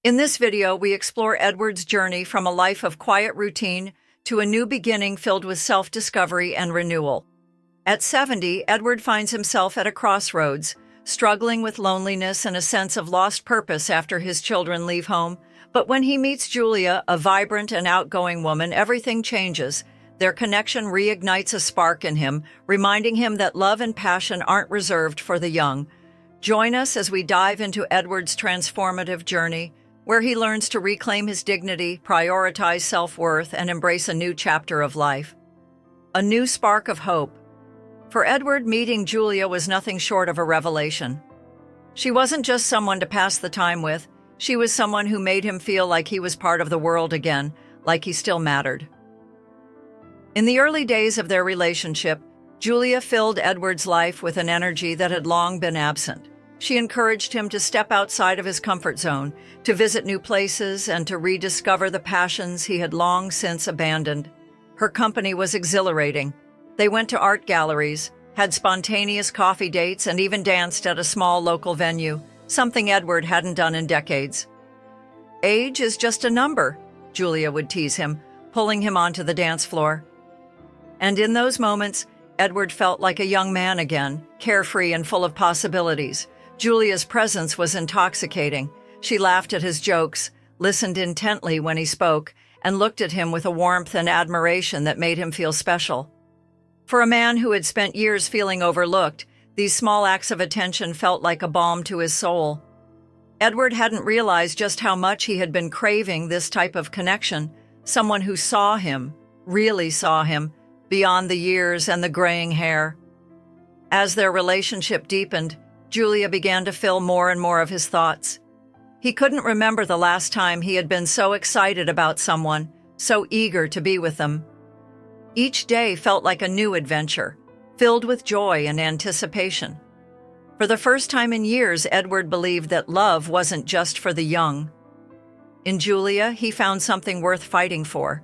In this video, we explore Edward's journey from a life of quiet routine to a new beginning filled with self-discovery and renewal. At 70, Edward finds himself at a crossroads, struggling with loneliness and a sense of lost purpose after his children leave home. But when he meets Julia, a vibrant and outgoing woman, everything changes. Their connection reignites a spark in him, reminding him that love and passion aren't reserved for the young. Join us as we dive into Edward's transformative journey, where he learns to reclaim his dignity, prioritize self-worth, and embrace a new chapter of life. A new spark of hope. For Edward, meeting Julia was nothing short of a revelation. She wasn't just someone to pass the time with, she was someone who made him feel like he was part of the world again, like he still mattered. In the early days of their relationship, Julia filled Edward's life with an energy that had long been absent. She encouraged him to step outside of his comfort zone, to visit new places, and to rediscover the passions he had long since abandoned. Her company was exhilarating. They went to art galleries, had spontaneous coffee dates, and even danced at a small local venue, something Edward hadn't done in decades. "Age is just a number," Julia would tease him, pulling him onto the dance floor. And in those moments, Edward felt like a young man again, carefree and full of possibilities. Julia's presence was intoxicating. She laughed at his jokes, listened intently when he spoke, and looked at him with a warmth and admiration that made him feel special. For a man who had spent years feeling overlooked, these small acts of attention felt like a balm to his soul. Edward hadn't realized just how much he had been craving this type of connection, someone who saw him, really saw him, beyond the years and the graying hair. As their relationship deepened, Julia began to fill more and more of his thoughts. He couldn't remember the last time he had been so excited about someone, so eager to be with them. Each day felt like a new adventure, filled with joy and anticipation. For the first time in years, Edward believed that love wasn't just for the young. In Julia, he found something worth fighting for.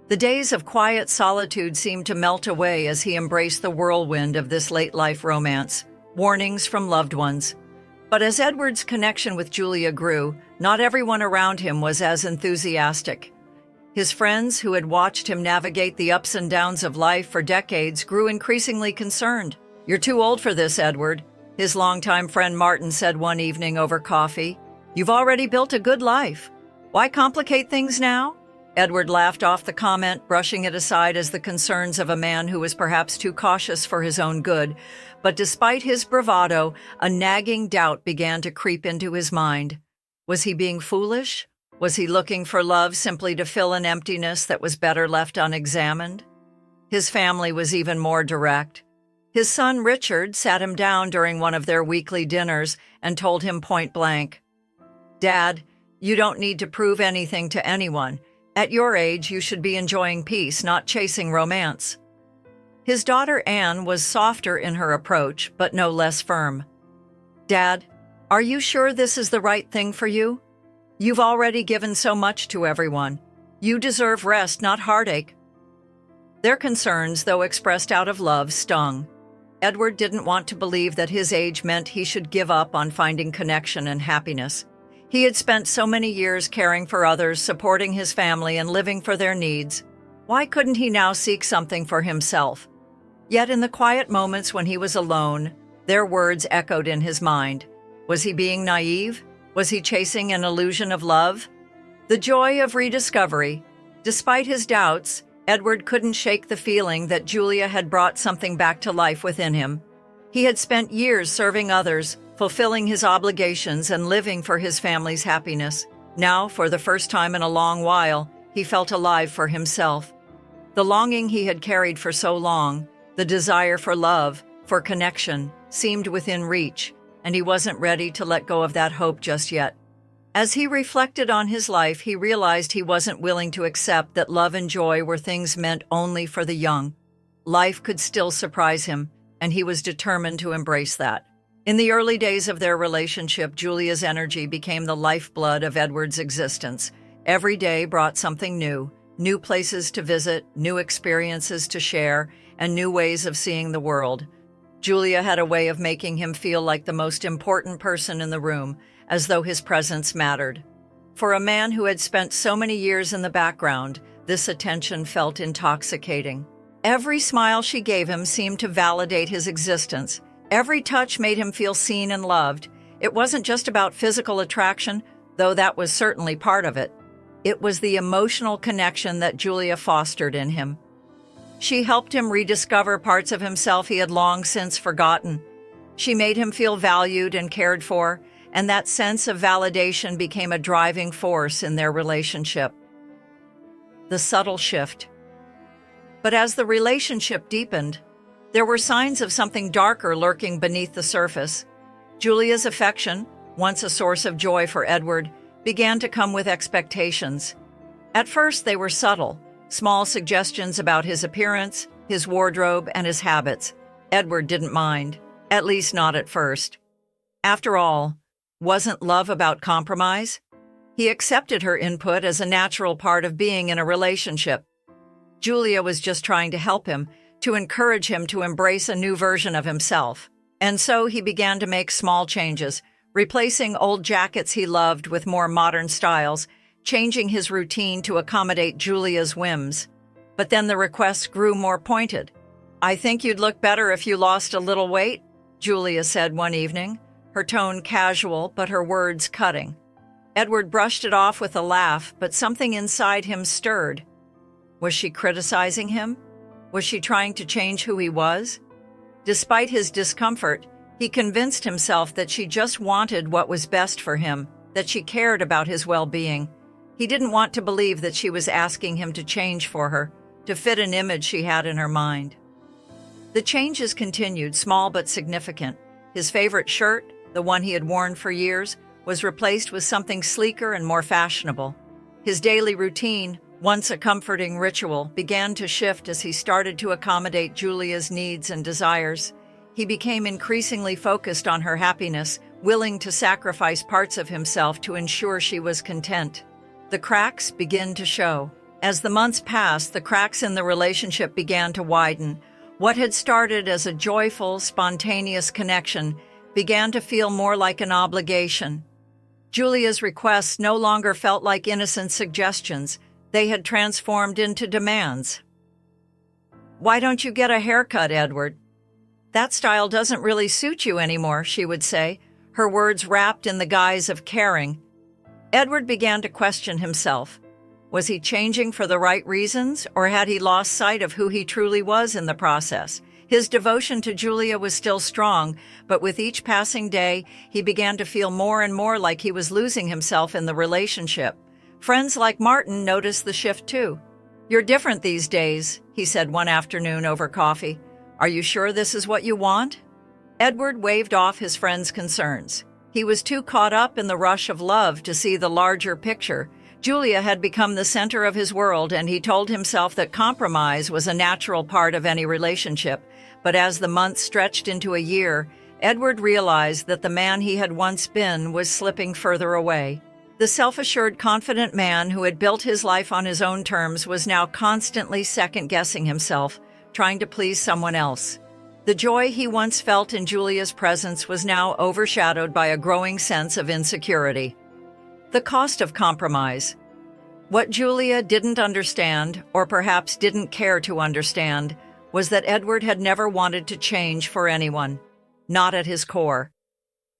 The days of quiet solitude seemed to melt away as he embraced the whirlwind of this late-life romance. Warnings from loved ones. But as Edward's connection with Julia grew, not everyone around him was as enthusiastic. His friends, who had watched him navigate the ups and downs of life for decades, grew increasingly concerned. "You're too old for this, Edward," his longtime friend Martin said one evening over coffee. "You've already built a good life. Why complicate things now?" Edward laughed off the comment, brushing it aside as the concerns of a man who was perhaps too cautious for his own good. But despite his bravado, a nagging doubt began to creep into his mind. Was he being foolish? Was he looking for love simply to fill an emptiness that was better left unexamined? His family was even more direct. His son Richard sat him down during one of their weekly dinners and told him point blank, "Dad, you don't need to prove anything to anyone. At your age, you should be enjoying peace, not chasing romance." His daughter Anne was softer in her approach, but no less firm. "Dad, are you sure this is the right thing for you? You've already given so much to everyone. You deserve rest, not heartache." Their concerns, though expressed out of love, stung. Edward didn't want to believe that his age meant he should give up on finding connection and happiness. He had spent so many years caring for others, supporting his family, and living for their needs. Why couldn't he now seek something for himself? Yet in the quiet moments when he was alone, their words echoed in his mind. Was he being naive? Was he chasing an illusion of love? The joy of rediscovery. Despite his doubts, Edward couldn't shake the feeling that Julia had brought something back to life within him. He had spent years serving others, fulfilling his obligations and living for his family's happiness. Now, for the first time in a long while, he felt alive for himself. The longing he had carried for so long, the desire for love, for connection, seemed within reach, and he wasn't ready to let go of that hope just yet. As he reflected on his life, he realized he wasn't willing to accept that love and joy were things meant only for the young. Life could still surprise him, and he was determined to embrace that. In the early days of their relationship, Julia's energy became the lifeblood of Edward's existence. Every day brought something new places to visit, new experiences to share, and new ways of seeing the world. Julia had a way of making him feel like the most important person in the room, as though his presence mattered. For a man who had spent so many years in the background, this attention felt intoxicating. Every smile she gave him seemed to validate his existence. Every touch made him feel seen and loved. It wasn't just about physical attraction, though that was certainly part of it. It was the emotional connection that Julia fostered in him. She helped him rediscover parts of himself he had long since forgotten. She made him feel valued and cared for, and that sense of validation became a driving force in their relationship. The subtle shift. But as the relationship deepened, there were signs of something darker lurking beneath the surface. Julia's affection, once a source of joy for Edward, began to come with expectations. At first, they were subtle, small suggestions about his appearance, his wardrobe, and his habits. Edward didn't mind, at least not at first. After all, wasn't love about compromise? He accepted her input as a natural part of being in a relationship. Julia was just trying to help him, to encourage him to embrace a new version of himself. And so he began to make small changes, replacing old jackets he loved with more modern styles, changing his routine to accommodate Julia's whims. But then the requests grew more pointed. "I think you'd look better if you lost a little weight," Julia said one evening, her tone casual but her words cutting. Edward brushed it off with a laugh, but something inside him stirred. Was she criticizing him? Was she trying to change who he was? Despite his discomfort, he convinced himself that she just wanted what was best for him, that she cared about his well-being. He didn't want to believe that she was asking him to change for her, to fit an image she had in her mind. The changes continued, small but significant. His favorite shirt, the one he had worn for years, was replaced with something sleeker and more fashionable. His daily routine, once a comforting ritual, began to shift as he started to accommodate Julia's needs and desires. He became increasingly focused on her happiness, willing to sacrifice parts of himself to ensure she was content. The cracks began to show. As the months passed, the cracks in the relationship began to widen. What had started as a joyful, spontaneous connection began to feel more like an obligation. Julia's requests no longer felt like innocent suggestions. They had transformed into demands. "Why don't you get a haircut, Edward? That style doesn't really suit you anymore," she would say, her words wrapped in the guise of caring. Edward began to question himself. Was he changing for the right reasons, or had he lost sight of who he truly was in the process? His devotion to Julia was still strong, but with each passing day, he began to feel more and more like he was losing himself in the relationship. Friends like Martin noticed the shift too. "You're different these days," he said one afternoon over coffee. "Are you sure this is what you want?" Edward waved off his friend's concerns. He was too caught up in the rush of love to see the larger picture. Julia had become the center of his world, and he told himself that compromise was a natural part of any relationship. But as the months stretched into a year, Edward realized that the man he had once been was slipping further away. The self-assured, confident man who had built his life on his own terms was now constantly second-guessing himself, trying to please someone else. The joy he once felt in Julia's presence was now overshadowed by a growing sense of insecurity. The cost of compromise. What Julia didn't understand, or perhaps didn't care to understand, was that Edward had never wanted to change for anyone, not at his core.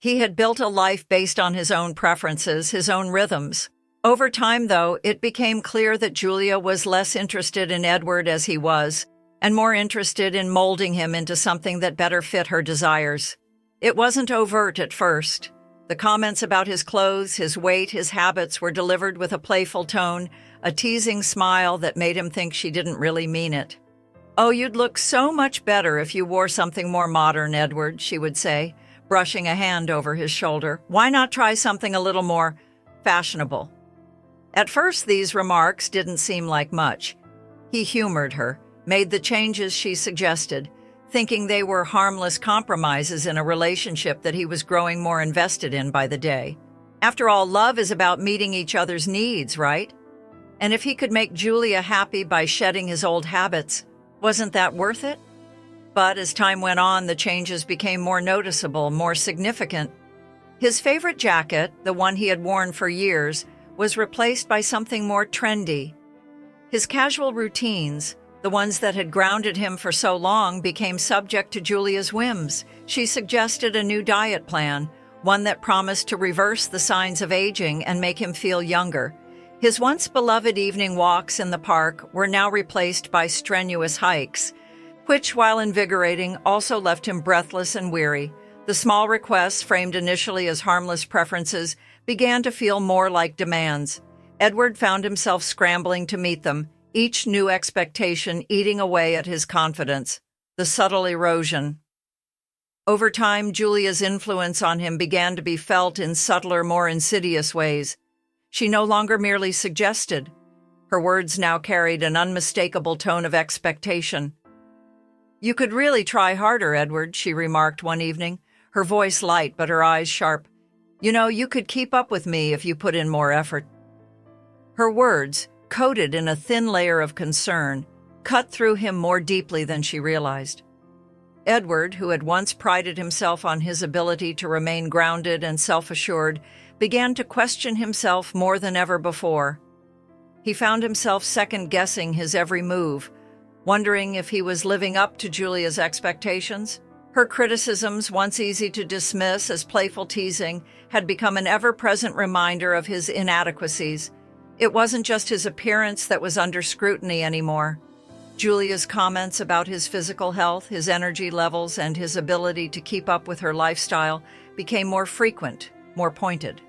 He had built a life based on his own preferences, his own rhythms. Over time, though, it became clear that Julia was less interested in Edward as he was, and more interested in molding him into something that better fit her desires. It wasn't overt at first. The comments about his clothes, his weight, his habits were delivered with a playful tone, a teasing smile that made him think she didn't really mean it. "Oh, you'd look so much better if you wore something more modern, Edward," she would say, brushing a hand over his shoulder. "Why not try something a little more fashionable?" At first, these remarks didn't seem like much. He humored her, made the changes she suggested, thinking they were harmless compromises in a relationship that he was growing more invested in by the day. After all, love is about meeting each other's needs, right? And if he could make Julia happy by shedding his old habits, wasn't that worth it? But as time went on, the changes became more noticeable, more significant. His favorite jacket, the one he had worn for years, was replaced by something more trendy. His casual routines, the ones that had grounded him for so long, became subject to Julia's whims. She suggested a new diet plan, one that promised to reverse the signs of aging and make him feel younger. His once beloved evening walks in the park were now replaced by strenuous hikes, which, while invigorating, also left him breathless and weary. The small requests, framed initially as harmless preferences, began to feel more like demands. Edward found himself scrambling to meet them, each new expectation eating away at his confidence. The subtle erosion. Over time, Julia's influence on him began to be felt in subtler, more insidious ways. She no longer merely suggested. Her words now carried an unmistakable tone of expectation. "You could really try harder, Edward," she remarked one evening, her voice light but her eyes sharp. "You know, you could keep up with me if you put in more effort." Her words, coated in a thin layer of concern, cut through him more deeply than she realized. Edward, who had once prided himself on his ability to remain grounded and self-assured, began to question himself more than ever before. He found himself second-guessing his every move, wondering if he was living up to Julia's expectations. Her criticisms, once easy to dismiss as playful teasing, had become an ever-present reminder of his inadequacies. It wasn't just his appearance that was under scrutiny anymore. Julia's comments about his physical health, his energy levels, and his ability to keep up with her lifestyle became more frequent, more pointed.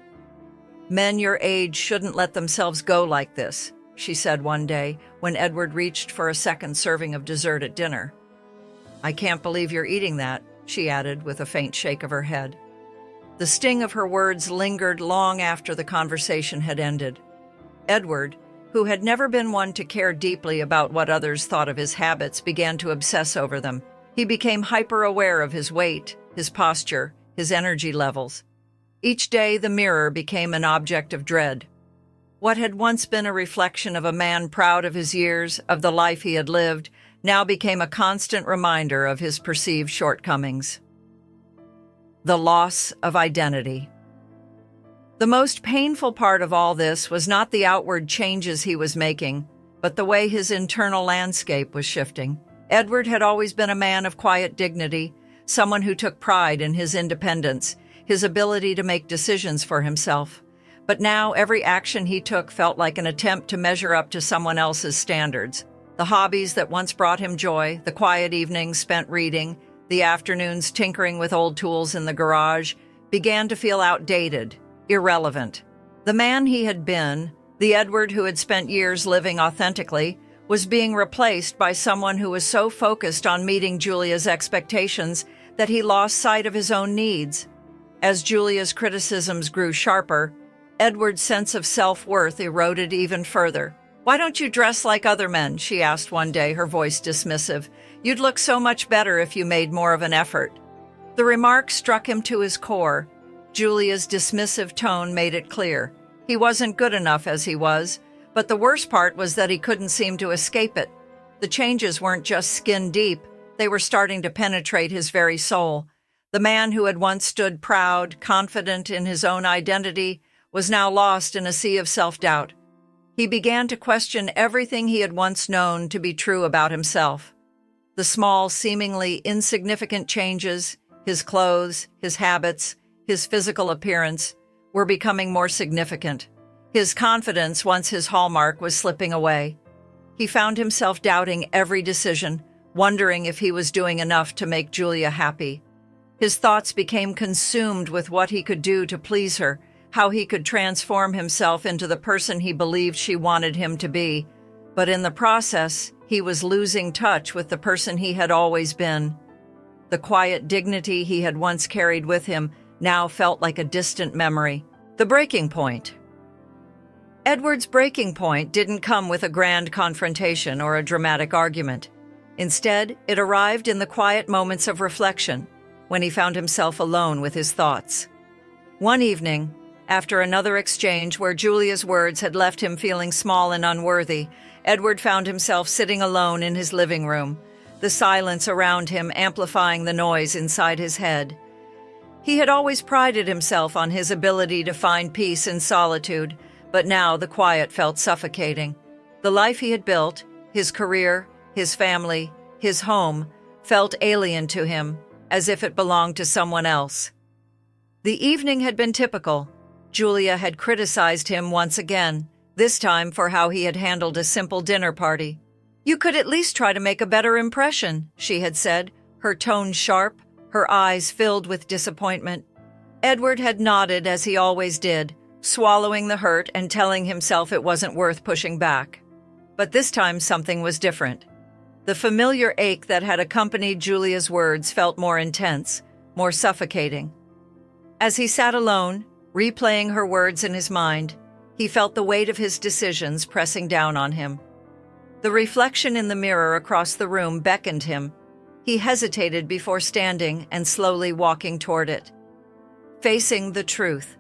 "Men your age shouldn't let themselves go like this," she said one day when Edward reached for a second serving of dessert at dinner. "I can't believe you're eating that," she added with a faint shake of her head. The sting of her words lingered long after the conversation had ended. Edward, who had never been one to care deeply about what others thought of his habits, began to obsess over them. He became hyper-aware of his weight, his posture, his energy levels. Each day the mirror became an object of dread. What had once been a reflection of a man proud of his years, of the life he had lived, now became a constant reminder of his perceived shortcomings. The loss of identity. The most painful part of all this was not the outward changes he was making, but the way his internal landscape was shifting. Edward had always been a man of quiet dignity, someone who took pride in his independence, his ability to make decisions for himself. But now every action he took felt like an attempt to measure up to someone else's standards. The hobbies that once brought him joy, the quiet evenings spent reading, the afternoons tinkering with old tools in the garage, began to feel outdated, irrelevant. The man he had been, the Edward who had spent years living authentically, was being replaced by someone who was so focused on meeting Julia's expectations that he lost sight of his own needs. As Julia's criticisms grew sharper, Edward's sense of self-worth eroded even further. "Why don't you dress like other men?" she asked one day, her voice dismissive. "You'd look so much better if you made more of an effort." The remark struck him to his core. Julia's dismissive tone made it clear. He wasn't good enough as he was, but the worst part was that he couldn't seem to escape it. The changes weren't just skin deep, they were starting to penetrate his very soul. The man who had once stood proud, confident in his own identity, was now lost in a sea of self-doubt. He began to question everything he had once known to be true about himself. The small, seemingly insignificant changes, his clothes, his habits, his physical appearance, were becoming more significant. His confidence, once his hallmark, was slipping away. He found himself doubting every decision, wondering if he was doing enough to make Julia happy. His thoughts became consumed with what he could do to please her, how he could transform himself into the person he believed she wanted him to be. But in the process, he was losing touch with the person he had always been. The quiet dignity he had once carried with him now felt like a distant memory. The breaking point. Edward's breaking point didn't come with a grand confrontation or a dramatic argument. Instead, it arrived in the quiet moments of reflection, when he found himself alone with his thoughts. One evening, after another exchange where Julia's words had left him feeling small and unworthy, Edward found himself sitting alone in his living room, the silence around him amplifying the noise inside his head. He had always prided himself on his ability to find peace in solitude, But now the quiet felt suffocating. The life he had built, his career, his family, his home, felt alien to him, as if it belonged to someone else. The evening had been typical. Julia had criticized him once again, this time for how he had handled a simple dinner party. "You could at least try to make a better impression," she had said, her tone sharp, her eyes filled with disappointment. Edward had nodded as he always did, swallowing the hurt and telling himself it wasn't worth pushing back. But this time something was different. The familiar ache that had accompanied Julia's words felt more intense, more suffocating. As he sat alone, replaying her words in his mind, he felt the weight of his decisions pressing down on him. The reflection in the mirror across the room beckoned him. He hesitated before standing and slowly walking toward it. Facing the truth.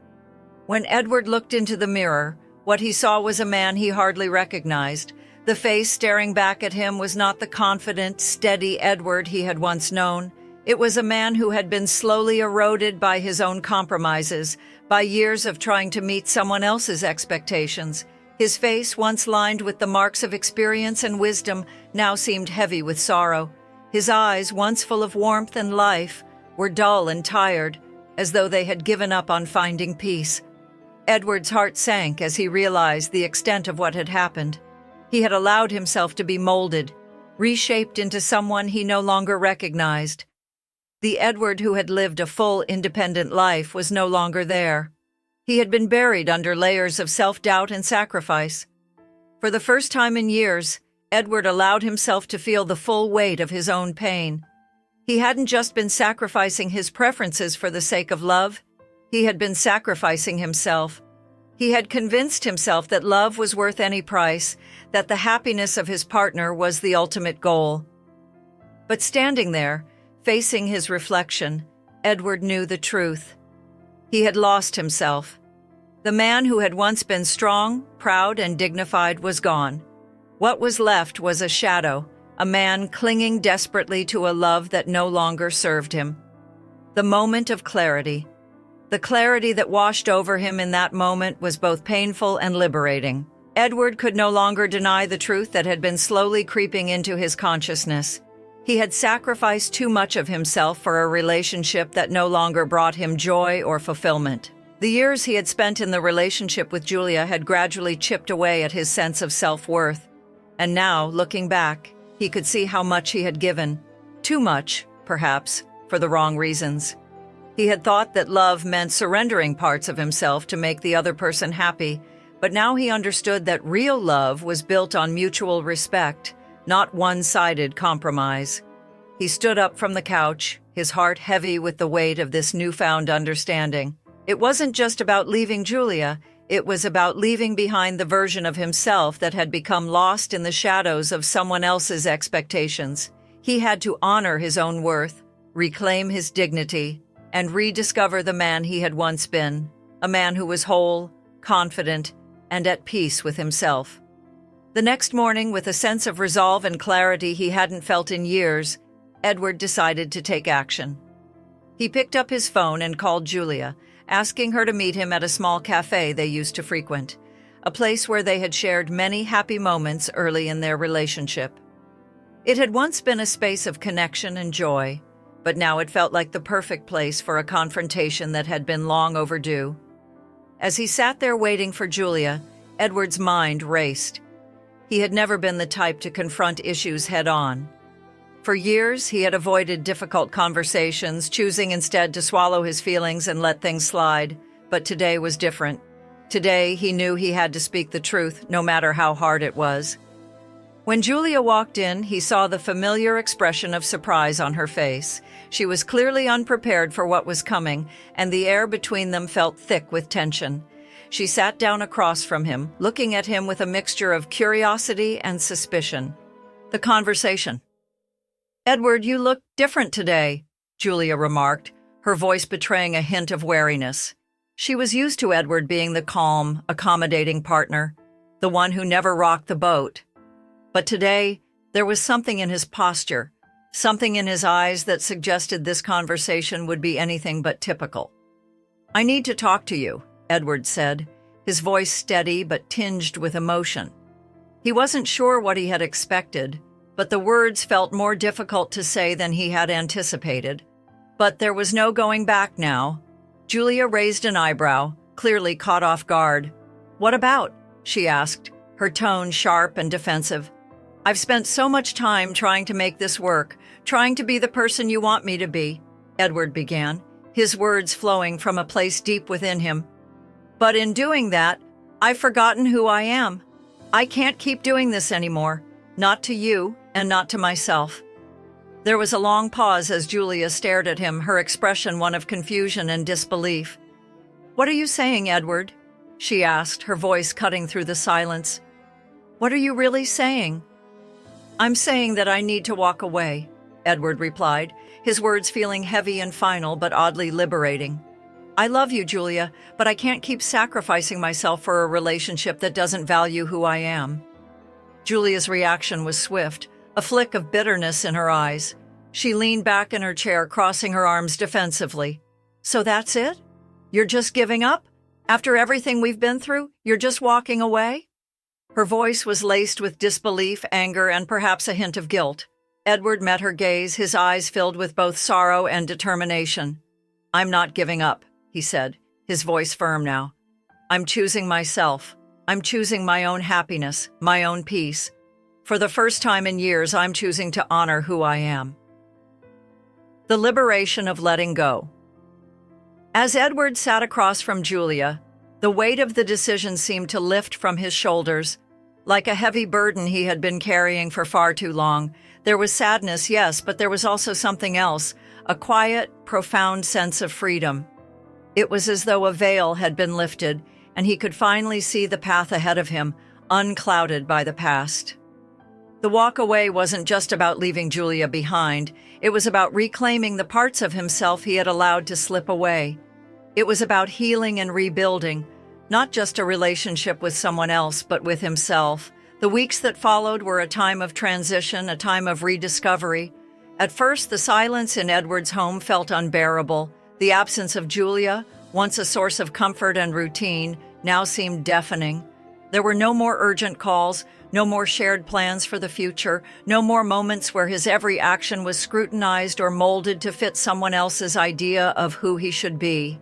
When Edward looked into the mirror, what he saw was a man he hardly recognized. The face staring back at him was not the confident, steady Edward he had once known. It was a man who had been slowly eroded by his own compromises, by years of trying to meet someone else's expectations. His face, once lined with the marks of experience and wisdom, now seemed heavy with sorrow. His eyes, once full of warmth and life, were dull and tired, as though they had given up on finding peace. Edward's heart sank as he realized the extent of what had happened. He had allowed himself to be molded, reshaped into someone he no longer recognized. The Edward who had lived a full, independent life was no longer there. He had been buried under layers of self-doubt and sacrifice. For the first time in years, Edward allowed himself to feel the full weight of his own pain. He hadn't just been sacrificing his preferences for the sake of love. He had been sacrificing himself. He had convinced himself that love was worth any price, that the happiness of his partner was the ultimate goal. But standing there, facing his reflection, Edward knew the truth. He had lost himself. The man who had once been strong, proud, and dignified was gone. What was left was a shadow, a man clinging desperately to a love that no longer served him. The moment of clarity. The clarity that washed over him in that moment was both painful and liberating. Edward could no longer deny the truth that had been slowly creeping into his consciousness. He had sacrificed too much of himself for a relationship that no longer brought him joy or fulfillment. The years he had spent in the relationship with Julia had gradually chipped away at his sense of self-worth. And now, looking back, he could see how much he had given. Too much, perhaps, for the wrong reasons. He had thought that love meant surrendering parts of himself to make the other person happy, but now he understood that real love was built on mutual respect, not one-sided compromise. He stood up from the couch, his heart heavy with the weight of this newfound understanding. It wasn't just about leaving Julia, it was about leaving behind the version of himself that had become lost in the shadows of someone else's expectations. He had to honor his own worth, reclaim his dignity, and rediscover the man he had once been, a man who was whole, confident, and at peace with himself. The next morning, with a sense of resolve and clarity he hadn't felt in years, Edward decided to take action. He picked up his phone and called Julia, asking her to meet him at a small cafe they used to frequent, a place where they had shared many happy moments early in their relationship. It had once been a space of connection and joy, but now it felt like the perfect place for a confrontation that had been long overdue. As he sat there waiting for Julia, Edward's mind raced. He had never been the type to confront issues head-on. For years, he had avoided difficult conversations, choosing instead to swallow his feelings and let things slide. But today was different. Today, he knew he had to speak the truth, no matter how hard it was. When Julia walked in, he saw the familiar expression of surprise on her face. She was clearly unprepared for what was coming, and the air between them felt thick with tension. She sat down across from him, looking at him with a mixture of curiosity and suspicion. The conversation. "Edward, you look different today," Julia remarked, her voice betraying a hint of wariness. She was used to Edward being the calm, accommodating partner, the one who never rocked the boat. But today, there was something in his posture, something in his eyes that suggested this conversation would be anything but typical. "I need to talk to you," Edward said, his voice steady but tinged with emotion. He wasn't sure what he had expected, but the words felt more difficult to say than he had anticipated. But there was no going back now. Julia raised an eyebrow, clearly caught off guard. "What about?" she asked, her tone sharp and defensive. "I've spent so much time trying to make this work, trying to be the person you want me to be," Edward began, his words flowing from a place deep within him. "But in doing that, I've forgotten who I am. I can't keep doing this anymore, not to you and not to myself." There was a long pause as Julia stared at him, her expression one of confusion and disbelief. "What are you saying, Edward?" she asked, her voice cutting through the silence. "What are you really saying?" "I'm saying that I need to walk away," Edward replied, his words feeling heavy and final but oddly liberating. "I love you, Julia, but I can't keep sacrificing myself for a relationship that doesn't value who I am." Julia's reaction was swift, a flick of bitterness in her eyes. She leaned back in her chair, crossing her arms defensively. "So that's it? You're just giving up? After everything we've been through, you're just walking away?" Her voice was laced with disbelief, anger, and perhaps a hint of guilt. Edward met her gaze, his eyes filled with both sorrow and determination. "I'm not giving up," he said, his voice firm now. "I'm choosing myself. I'm choosing my own happiness, my own peace. For the first time in years, I'm choosing to honor who I am." The liberation of letting go. As Edward sat across from Julia, the weight of the decision seemed to lift from his shoulders. Like a heavy burden he had been carrying for far too long, there was sadness, yes, but there was also something else, a quiet, profound sense of freedom. It was as though a veil had been lifted, and he could finally see the path ahead of him, unclouded by the past. The walk away wasn't just about leaving Julia behind. It was about reclaiming the parts of himself he had allowed to slip away. It was about healing and rebuilding, not just a relationship with someone else, but with himself. The weeks that followed were a time of transition, a time of rediscovery. At first, the silence in Edward's home felt unbearable. The absence of Julia, once a source of comfort and routine, now seemed deafening. There were no more urgent calls, no more shared plans for the future, no more moments where his every action was scrutinized or molded to fit someone else's idea of who he should be.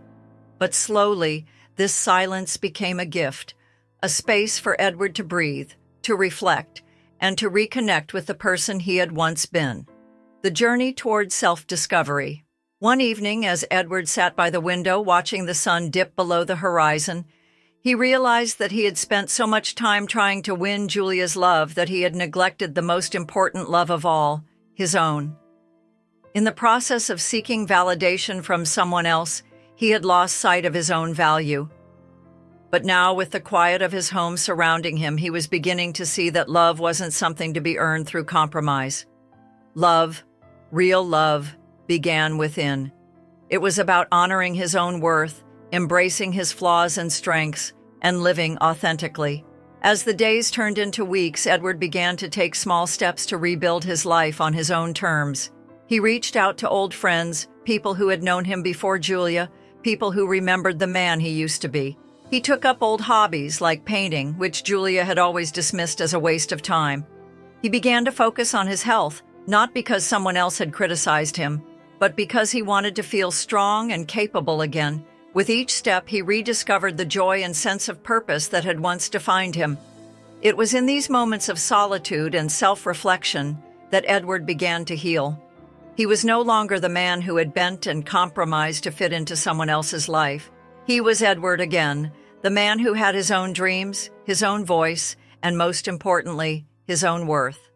But slowly, this silence became a gift, a space for Edward to breathe, to reflect, and to reconnect with the person he had once been. The journey toward self-discovery. One evening, as Edward sat by the window watching the sun dip below the horizon, he realized that he had spent so much time trying to win Julia's love that he had neglected the most important love of all, his own. In the process of seeking validation from someone else, he had lost sight of his own value. But now, with the quiet of his home surrounding him, he was beginning to see that love wasn't something to be earned through compromise. Love, real love, began within. It was about honoring his own worth, embracing his flaws and strengths, and living authentically. As the days turned into weeks, Edward began to take small steps to rebuild his life on his own terms. He reached out to old friends, people who had known him before Julia, people who remembered the man he used to be. He took up old hobbies like painting, which Julia had always dismissed as a waste of time. He began to focus on his health, not because someone else had criticized him, but because he wanted to feel strong and capable again. With each step, he rediscovered the joy and sense of purpose that had once defined him. It was in these moments of solitude and self-reflection that Edward began to heal. He was no longer the man who had bent and compromised to fit into someone else's life. He was Edward again, the man who had his own dreams, his own voice, and most importantly, his own worth.